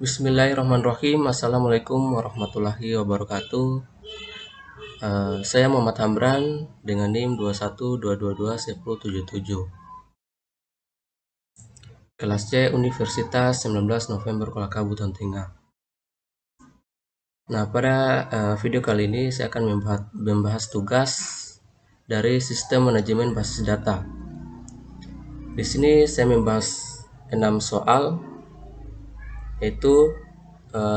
Bismillahirrahmanirrahim. Assalamualaikum warahmatullahi wabarakatuh. Saya Muhammad Hamran dengan NIM 212221077. Kelas C Universitas 19 November Kolaka Buton Tengah. Nah, pada video kali ini saya akan membahas tugas dari sistem manajemen basis data. Di sini saya membahas 6 soal, yaitu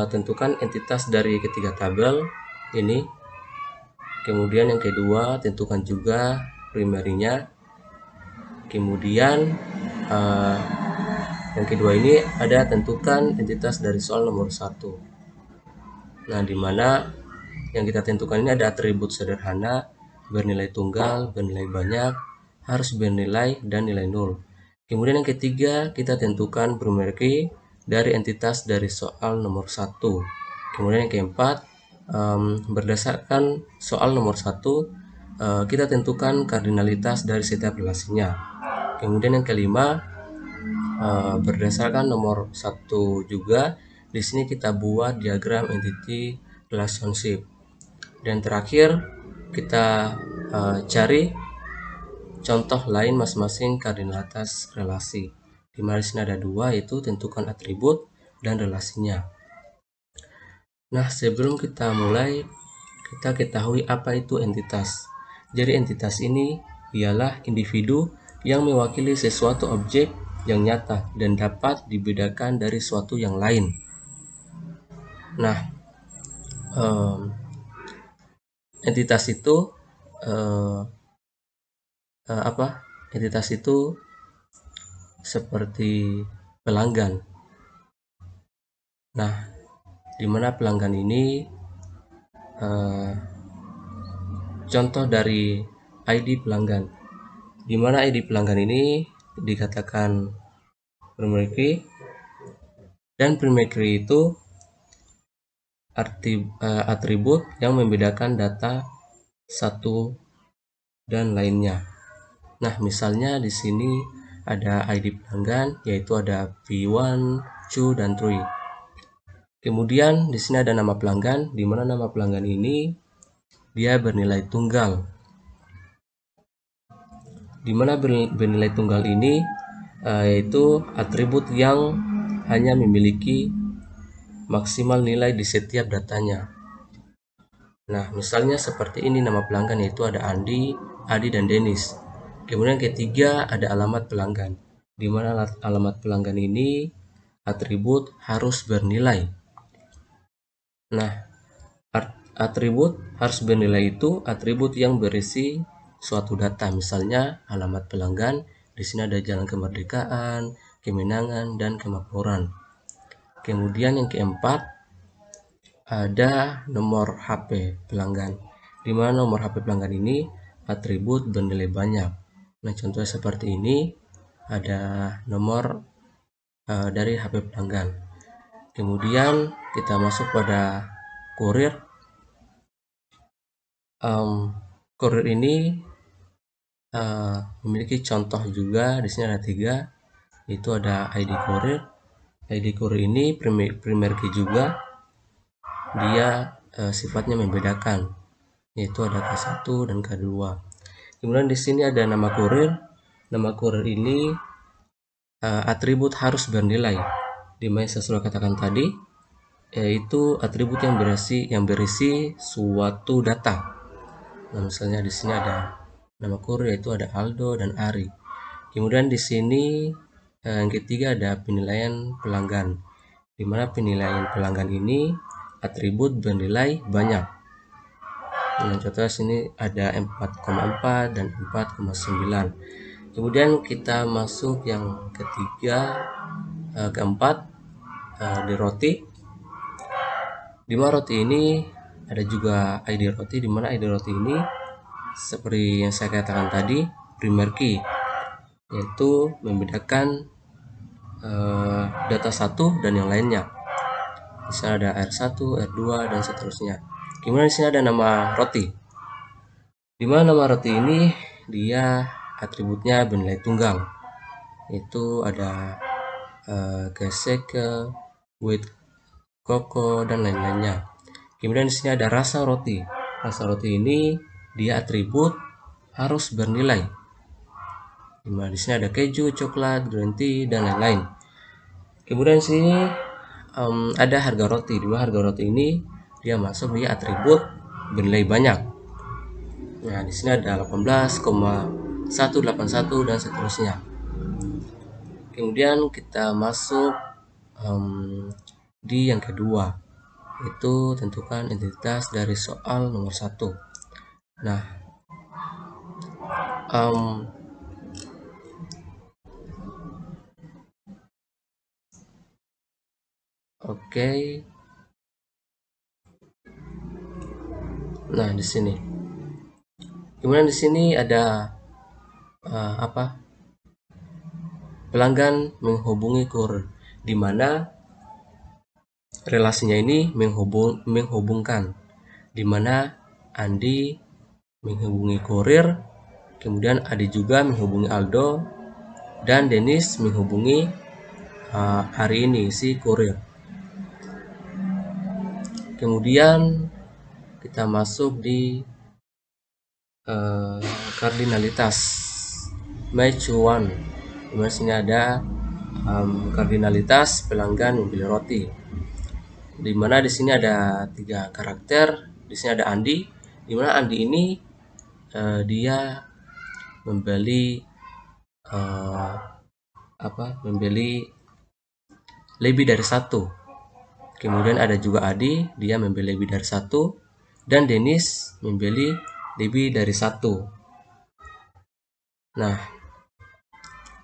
tentukan entitas dari ketiga tabel ini. Kemudian yang kedua, tentukan juga primerinya. Kemudian yang kedua ini ada tentukan entitas dari soal nomor 1. Nah, dimana yang kita tentukan ini ada atribut sederhana, bernilai tunggal, bernilai banyak, harus bernilai, dan nilai 0. Kemudian yang ketiga, kita tentukan primary key dari entitas dari soal nomor 1. Kemudian yang keempat, berdasarkan soal nomor 1, kita tentukan kardinalitas dari setiap relasinya. Kemudian yang kelima, berdasarkan nomor 1 juga, di sini kita buat diagram entity relationship. Dan terakhir, kita cari contoh lain masing-masing kardinalitas relasi. Di mana di sini ada 2, yaitu tentukan atribut dan relasinya. Nah, sebelum kita mulai, kita ketahui apa itu entitas. Jadi entitas ini ialah individu yang mewakili sesuatu objek yang nyata dan dapat dibedakan dari suatu yang lain. Nah, entitas itu Entitas itu seperti pelanggan. Nah, di mana pelanggan ini contoh dari ID pelanggan, di mana ID pelanggan ini dikatakan primary key, dan primary key itu atribut yang membedakan data satu dan lainnya. Nah, misalnya di sini ada ID pelanggan, yaitu ada P1, 2, dan 3. Kemudian di sini ada nama pelanggan, di mana nama pelanggan ini dia bernilai tunggal. Di mana bernilai tunggal ini yaitu atribut yang hanya memiliki maksimal nilai di setiap datanya. Nah, misalnya seperti ini nama pelanggan, yaitu ada Andi, Adi, dan Denis. Kemudian ketiga ada alamat pelanggan, di mana alamat pelanggan ini atribut harus bernilai. Nah, atribut harus bernilai itu atribut yang berisi suatu data, misalnya alamat pelanggan. Di sini ada Jalan Kemerdekaan, Kemenangan, dan Kemakmuran. Kemudian yang keempat ada nomor HP pelanggan, di mana nomor HP pelanggan ini atribut bernilai banyak. Nah, contohnya seperti ini, ada nomor dari HP pelanggan. Kemudian kita masuk pada kurir. Kurir ini memiliki contoh juga. Di sini ada 3, yaitu ada ID kurir. ID kurir ini primary key juga, dia sifatnya membedakan, yaitu ada K1 dan K2. Kemudian di sini ada nama kurir. Nama kurir ini atribut harus bernilai, di mana saya sudah katakan tadi, yaitu atribut yang berisi suatu data. Nah, misalnya di sini ada nama kurir, yaitu ada Aldo dan Ari. Kemudian di sini yang ketiga ada penilaian pelanggan, di mana penilaian pelanggan ini atribut bernilai banyak. Nah, contohnya sini ada 4,4 dan 4,9. Kemudian kita masuk yang keempat, di roti. Di mana roti ini ada juga ID roti, di mana ID roti ini seperti yang saya katakan tadi, primary key, yaitu membedakan data satu dan yang lainnya. Misalnya ada R1, R2, dan seterusnya. Kemudian di sini ada nama roti, di mana nama roti ini dia atributnya bernilai tunggal, itu ada gesek, weight, koko, dan lain-lainnya. Kemudian di sini ada rasa roti. Rasa roti ini dia atribut harus bernilai. Di sini ada keju, coklat, green tea, dan lain-lain. Kemudian di sini ada harga roti. Di harga roti ini dia masuk dia atribut bernilai banyak. Nah, di sini ada 18,181 dan seterusnya. Kemudian kita masuk di yang kedua, itu tentukan identitas dari soal nomor 1. Nah, oke. Nah, di sini. Kemudian di sini ada pelanggan menghubungi kurir, di mana relasinya ini menghubungkan, di mana Andi menghubungi kurir, kemudian Adi juga menghubungi Aldo, dan Dennis menghubungi hari ini si kurir. Kemudian kita masuk di kardinalitas match one. Di sini ada kardinalitas pelanggan membeli roti. Di mana di sini ada 3 karakter. Di sini ada Andi. Di mana Andi ini dia membeli membeli lebih dari 1. Kemudian ada juga Adi, dia membeli lebih dari 1, dan Dennis membeli lebih dari 1. Nah,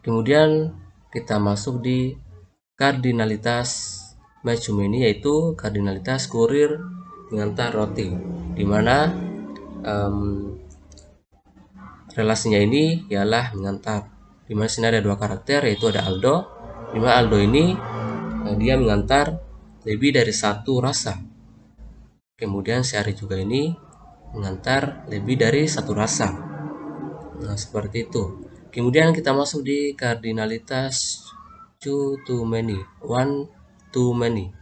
kemudian kita masuk di kardinalitas match many, yaitu kardinalitas kurir mengantar roti, di mana relasinya ini ialah mengantar. Di mana sini ada 2 karakter, yaitu ada Aldo, di mana Aldo ini dia mengantar lebih dari 1 rasa. Kemudian si Ari juga ini mengantar lebih dari 1 rasa. Nah, seperti itu. Kemudian kita masuk di kardinalitas two too many, one too many.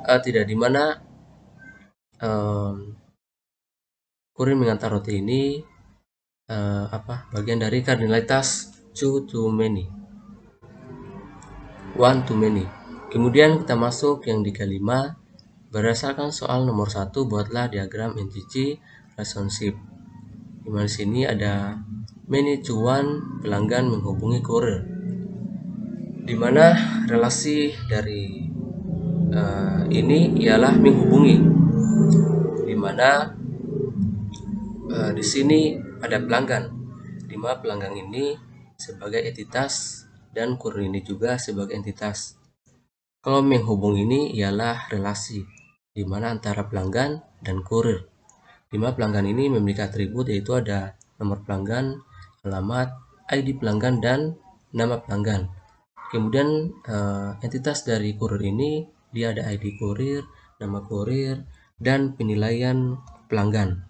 Tidak, dimana kurir mengantar roti ini bagian dari kardinalitas two too many, one too many. Kemudian kita masuk yang di kelima. Berdasarkan soal nomor 1, buatlah diagram NGC relationship. Di mana sini ada many to one, pelanggan menghubungi kurir. Di mana relasi dari ini ialah menghubungi. Di mana di sini ada pelanggan, di mana pelanggan ini sebagai entitas dan kurir ini juga sebagai entitas. Kalau menghubungi ini ialah relasi, di mana antara pelanggan dan kurir. Di mana pelanggan ini memiliki atribut, yaitu ada nomor pelanggan, alamat, ID pelanggan, dan nama pelanggan. Kemudian entitas dari kurir ini dia ada ID kurir, nama kurir, dan penilaian pelanggan.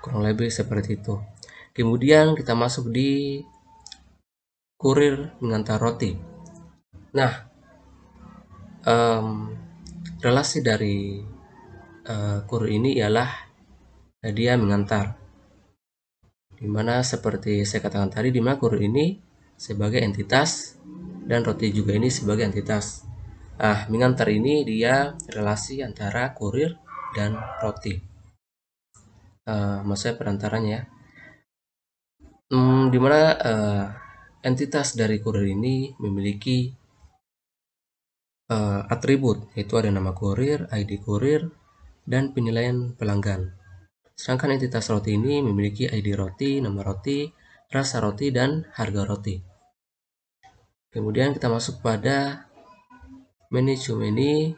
Kurang lebih seperti itu. Kemudian kita masuk di kurir mengantar roti. Nah, relasi dari kurir ini ialah dia mengantar. Dimana seperti saya katakan tadi, dimana kurir ini sebagai entitas dan roti juga ini sebagai entitas. Mengantar ini dia relasi antara kurir dan roti. Maksudnya perantaranya ya. Dimana entitas dari kurir ini memiliki atribut, yaitu ada nama kurir, ID kurir, dan penilaian pelanggan. Sedangkan entitas roti ini memiliki ID roti, nama roti, rasa roti, dan harga roti. Kemudian kita masuk pada many to many,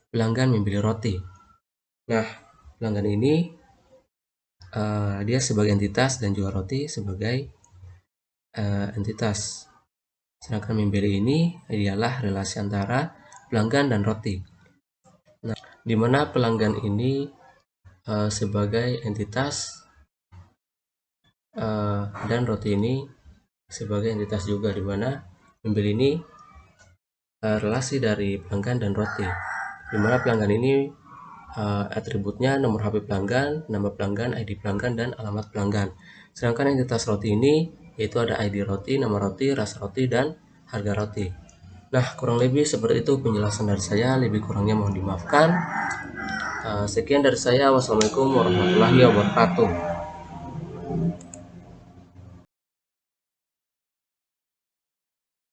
pelanggan membeli roti. Nah, pelanggan ini dia sebagai entitas dan juga roti sebagai entitas. Sedangkan membeli ini ialah relasi antara pelanggan dan roti. Nah, di mana pelanggan ini sebagai entitas dan roti ini sebagai entitas juga, di mana embel ini relasi dari pelanggan dan roti, di mana pelanggan ini atributnya nomor HP pelanggan, nama pelanggan, ID pelanggan, dan alamat pelanggan. Sedangkan entitas roti ini yaitu ada ID roti, nama roti, rasa roti, dan harga roti. Nah, kurang lebih seperti itu penjelasan dari saya, lebih kurangnya mohon dimaafkan. Sekian dari saya. Wassalamualaikum warahmatullahi wabarakatuh.